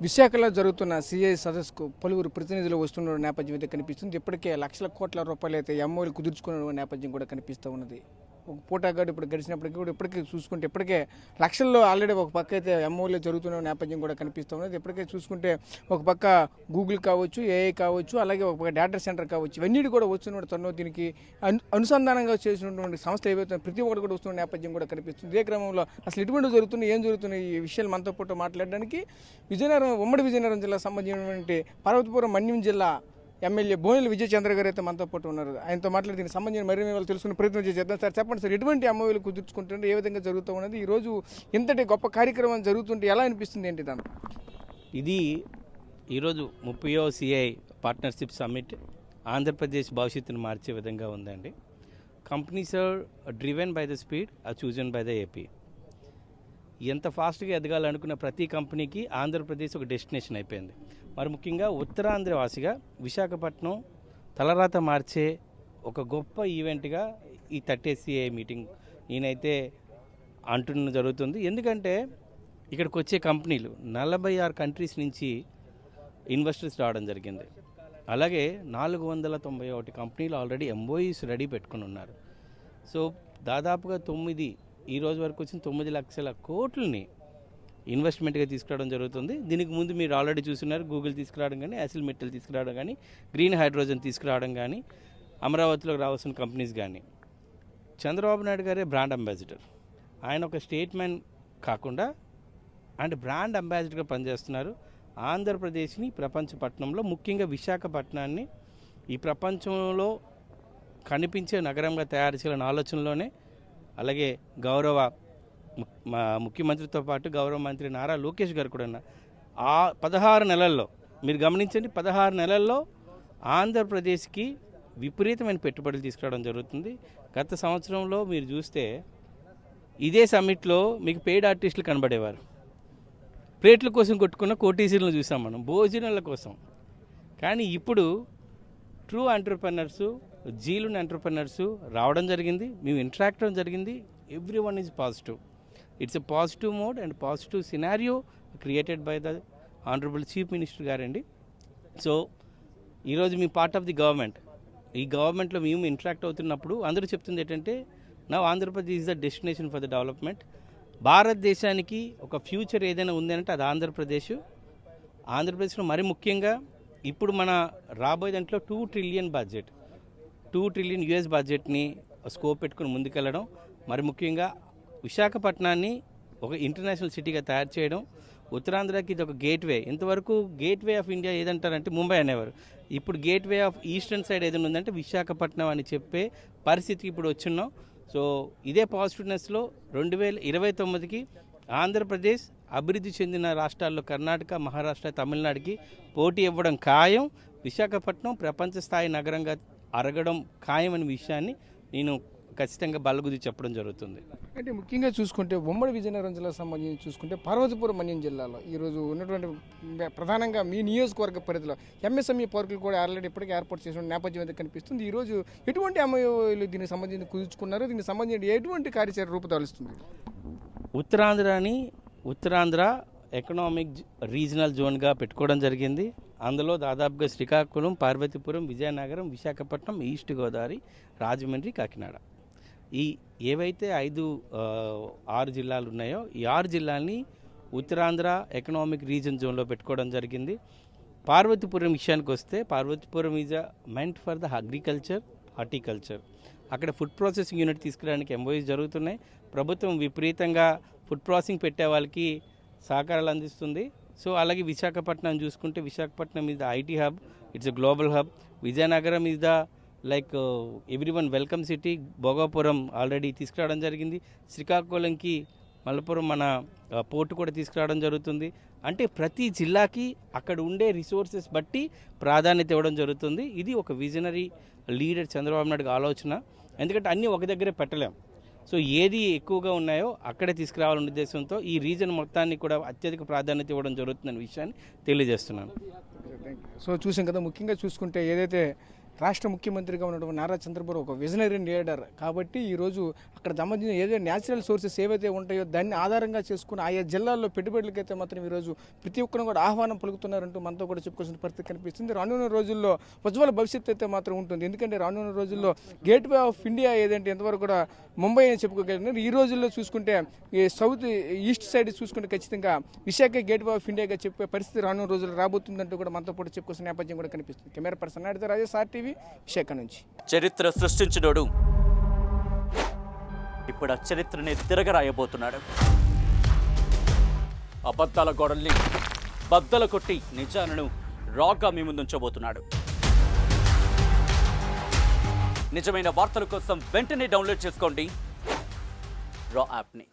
విశాఖలో జరుగుతున్న సిఐ సదస్సుకు పలువురు ప్రతినిధులు వస్తున్న నేపథ్యం అయితే కనిపిస్తుంది. ఇప్పటికే లక్షల కోట్ల రూపాయలు అయితే ఎంఓలు కుదుర్చుకున్న నేపథ్యం కూడా కనిపిస్తూ ఉన్నది. ఒక పూటగాడు ఇప్పుడు గడిచినప్పటికీ కూడా ఇప్పటికే చూసుకుంటే ఇప్పటికే లక్షల్లో ఆల్రెడీ ఒక పక్క అయితే ఎంఓలు జరుగుతున్న నేపథ్యం కూడా కనిపిస్తూ ఉన్నది. ఇప్పటికే చూసుకుంటే ఒక పక్క గూగుల్ కావచ్చు, ఏఐ కావచ్చు, అలాగే ఒక పక్క డేటా సెంటర్ కావచ్చు, ఇవన్నీ కూడా వస్తున్న తరుణం దీనికి అనుసంధానంగా చేసినటువంటి సంస్థ ఏవైతే ప్రతి ఒక్కటి కూడా వస్తున్న నేపథ్యం కూడా కనిపిస్తుంది. ఇదే క్రమంలో అసలు ఎటువంటి జరుగుతున్నాయి, ఏం జరుగుతున్నాయి ఈ విషయాలు మనతో పాటు మాట్లాడడానికి ఉమ్మడి విజయనగరం జిల్లాకు సంబంధించినటువంటి పార్వతీపురం మన్యం జిల్లా ఎమ్మెల్యే బోనెల విజయ చంద్ర గారు అయితే మనతో పాటు ఉన్నారు. ఆయనతో మాట్లాడి దీనికి సంబంధించిన మరిన్ని వాళ్ళు తెలుసుకునే ప్రయత్నం చేద్దాం. సార్ చెప్పండి సార్, ఎటువంటి ఎంఓయూలు కుదుర్చుకుంటుంటే ఏ విధంగా జరుగుతూ ఉన్నది, ఈరోజు ఇంతటి గొప్ప కార్యక్రమం జరుగుతుంటే ఎలా అనిపిస్తుంది ఏంటి దాన్ని? ఇది ఈరోజు 30వ సిఐ పార్ట్నర్షిప్ సమ్మిట్ ఆంధ్రప్రదేశ్ భవిష్యత్తును మార్చే విధంగా ఉందండి. Companies are driven by the speed are chosen by the AP. ఎంత ఫాస్ట్గా ఎదగాలనుకున్న ప్రతి కంపెనీకి ఆంధ్రప్రదేశ్ ఒక డెస్టినేషన్ అయిపోయింది. మరి ముఖ్యంగా ఉత్తరాంధ్ర వాసిగా విశాఖపట్నం తలరాత మార్చే ఒక గొప్ప ఈవెంట్గా ఈ 30 సిఐ మీటింగ్ నేనైతే అంటున్న జరుగుతుంది. ఎందుకంటే ఇక్కడికి వచ్చే కంపెనీలు 46 కంట్రీస్ నుంచి ఇన్వెస్టర్స్ రావడం జరిగింది. అలాగే 491 కంపెనీలు ఆల్రెడీ ఎంఓఈస్ రెడీ పెట్టుకుని ఉన్నారు. సో దాదాపుగా ఈ రోజు వరకు వచ్చిన 9 లక్షల కోట్లని ఇన్వెస్ట్మెంట్గా తీసుకురావడం జరుగుతుంది. దీనికి ముందు మీరు ఆల్రెడీ చూస్తున్నారు, గూగుల్ తీసుకురావడం కానీ, యాసిల్ మెటల్ తీసుకురావడం కానీ, గ్రీన్ హైడ్రోజన్ తీసుకురావడం కానీ, అమరావతిలో రావాల్సిన కంపెనీస్ కానీ. చంద్రబాబు నాయుడు గారే బ్రాండ్ అంబాసిడర్. ఆయన ఒక స్టేట్మెంట్ కాకుండా అండ్ బ్రాండ్ అంబాసిడర్గా పనిచేస్తున్నారు. ఆంధ్రప్రదేశ్ని ప్రపంచ పట్టణంలో, ముఖ్యంగా విశాఖపట్నాన్ని ఈ ప్రపంచంలో కనిపించే నగరంగా తయారు చేయాలనే ఆలోచనలోనే, అలాగే గౌరవ ముఖ్యమంత్రితో పాటు గౌరవ మంత్రి నారా లోకేష్ గారు కూడా ఆ 16 నెలల్లో మీరు గమనించండి, 16 నెలల్లో ఆంధ్రప్రదేశ్కి విపరీతమైన పెట్టుబడులు తీసుకురావడం జరుగుతుంది. గత సంవత్సరంలో మీరు చూస్తే ఇదే సమ్మిట్లో మీకు పెయిడ్ ఆర్టిస్టులు కనబడేవారు. ప్లేట్ల కోసం కొట్టుకున్న కోటీసీలను చూసాం మనం, భోజనాల కోసం. కానీ ఇప్పుడు ట్రూ ఎంటర్‌ప్రెన్యూర్స్, జీలున్ ఎంటర్‌ప్రెన్యూర్స్ రావడం జరిగింది. మేము ఇంటరాక్ట్ అవ్వడం జరిగింది. Everyone is positive. It's a positive mode and positive scenario created by the honourable chief minister గారండి. సో ఈరోజు మీ పార్ట్ ఆఫ్ ది గవర్నమెంట్. ఈ గవర్నమెంట్లో మేము ఇంటరాక్ట్ అవుతున్నప్పుడు అందరూ చెప్తుంది ఏంటంటే, now Andhra Pradesh is the destination for the development. భారతదేశానికి ఒక ఫ్యూచర్ ఏదైనా ఉంది అంటే అది ఆంధ్రప్రదేశ్. ఆంధ్రప్రదేశ్లో మరి ముఖ్యంగా ఇప్పుడు మన రాబోయే దాంట్లో 2 ట్రిలియన్ బడ్జెట్, 2 ట్రిలియన్ యుఎస్ బడ్జెట్ని స్కోప్ పెట్టుకుని ముందుకెళ్ళడం, మరి ముఖ్యంగా విశాఖపట్నాన్ని ఒక ఇంటర్నేషనల్ సిటీగా తయారు చేయడం. ఉత్తరాంధ్రకి ఇది ఒక గేట్వే. ఇంతవరకు గేట్వే ఆఫ్ ఇండియా ఏదంటారంటే ముంబై అనేవారు. ఇప్పుడు గేట్వే ఆఫ్ ఈస్టర్న్ సైడ్ ఏదైనా ఉందంటే విశాఖపట్నం అని చెప్పే పరిస్థితికి ఇప్పుడు వచ్చున్నాం. సో ఇదే పాజిటివ్నెస్లో 2029కి ఆంధ్రప్రదేశ్ అభివృద్ధి చెందిన రాష్ట్రాల్లో కర్ణాటక, మహారాష్ట్ర, తమిళనాడుకి పోటీ ఇవ్వడం ఖాయం. విశాఖపట్నం ప్రపంచ స్థాయి నగరంగా అరగడం ఖాయం అనే విషయాన్ని నేను ఖచ్చితంగా బల్లగుద్ది చెప్పడం జరుగుతుంది. అంటే ముఖ్యంగా చూసుకుంటే ఉమ్మడి విజయనగరం జిల్లాకు సంబంధించి చూసుకుంటే పార్వతీపురం మన్యం జిల్లాలో ఈరోజు ఉన్నటువంటి ప్రధానంగా మీ నియోజకవర్గ పరిధిలో ఎంఎస్ఎంఈ పార్కులు కూడా ఆల్రెడీ ఇప్పటికే ఏర్పాటు చేసిన నేపథ్యం అయితే కనిపిస్తుంది. ఈరోజు ఎటువంటి ఎంఓయూలు దీనికి సంబంధించి కుదుర్చుకున్నారు, దీనికి సంబంధించి ఎటువంటి కార్యాచరణ రూపుదాలుస్తుంది? ఉత్తరాంధ్ర ఎకనామిక్ రీజనల్ జోన్గా పెట్టుకోవడం జరిగింది. అందులో దాదాపుగా శ్రీకాకుళం, పార్వతీపురం, విజయనగరం, విశాఖపట్నం, ఈస్ట్ గోదావరి, రాజమండ్రి, కాకినాడ, ఈ ఏవైతే 6 జిల్లాలు ఉన్నాయో ఈ 6 జిల్లాల్ని ఉత్తరాంధ్ర ఎకనామిక్ రీజన్ జోన్లో పెట్టుకోవడం జరిగింది. పార్వతీపురం విషయానికి వస్తే Parvathipuram is meant for the agriculture, horticulture. అక్కడ ఫుడ్ ప్రాసెసింగ్ యూనిట్ తీసుకురావడానికి ఎంఓయూస్ జరుగుతున్నాయి. ప్రభుత్వం విపరీతంగా ఫుడ్ ప్రాసెసింగ్ పెట్టే వాళ్ళకి సహకారాలు అందిస్తుంది. సో అలాగే విశాఖపట్నం చూసుకుంటే Visakhapatnam is the IT hub, it's a global hub. Vizianagaram is the like everyone welcome city. Bhogapuram already తీసుకురావడం జరిగింది. శ్రీకాకుళంకి మలపురం మన పోర్టు కూడా తీసుకురావడం జరుగుతుంది. అంటే ప్రతి జిల్లాకి అక్కడ ఉండే రిసోర్సెస్ బట్టి ప్రాధాన్యత ఇవ్వడం జరుగుతుంది. ఇది ఒక విజనరీ లీడర్ చంద్రబాబు నాయుడు ఆలోచన. ఎందుకంటే అన్నీ ఒక దగ్గరే పెట్టలేం. సో ఏది ఎక్కువగా ఉన్నాయో అక్కడే తీసుకురావాలనే ఉద్దేశంతో ఈ రీజన్ మొత్తాన్ని కూడా అత్యధిక ప్రాధాన్యత ఇవ్వడం జరుగుతుందనే విషయాన్ని తెలియజేస్తున్నాను. సో చూసాం కదా, ముఖ్యంగా చూసుకుంటే ఏదైతే రాష్ట్ర ముఖ్యమంత్రిగా ఉన్నటువంటి నారా చంద్రబాబు ఒక విజనరీ లీడర్ కాబట్టి ఈరోజు అక్కడ సంబంధించిన ఏదైతే న్యాచురల్ సోర్సెస్ ఏవైతే ఉంటాయో దాన్ని ఆధారంగా చేసుకుని ఆయా జిల్లాల్లో పెట్టుబడులకైతే మాత్రం ఈరోజు ప్రతి ఒక్కరు కూడా ఆహ్వానం పలుకుతున్నారంటూ మనతో కూడా చెప్పుకోవాల్సిన పరిస్థితి కనిపిస్తుంది. రానున్న రోజుల్లో ఉజ్వల భవిష్యత్తు అయితే మాత్రం ఉంటుంది. ఎందుకంటే రానున్న రోజుల్లో గేట్వే ఆఫ్ ఇండియా ఏదంటే ఎంతవరకు కూడా ముంబై అని చెప్పుకోగలిగినారు. ఈ రోజుల్లో చూసుకుంటే ఈ సౌత్ ఈస్ట్ సైడ్ చూసుకుంటే ఖచ్చితంగా విశాఖ గేట్వే ఆఫ్ ఇండియాగా చెప్పే పరిస్థితి రానున్న రోజుల్లో రాబోతుందంటూ కూడా మనతో పాటు చెప్పుకోవాల్సిన నేపథ్యం కూడా కనిపిస్తుంది. కెమెరా పర్సన్ నాయుడుతో రాజేష్, ఆర్టీవీ, విశాఖ నుంచి. చరిత్ర సృష్టించినోడు ఇప్పుడు ఆ చరిత్రని తిరగరాయబోతున్నాడు. అబద్ధాల గోడల్ని బద్దలు కొట్టి నిజాలను రాగా మీ ముందుంచబోతున్నాడు. నిజమైన వార్తల కోసం వెంటనే డౌన్లోడ్ చేసుకోండి రా యాప్ని.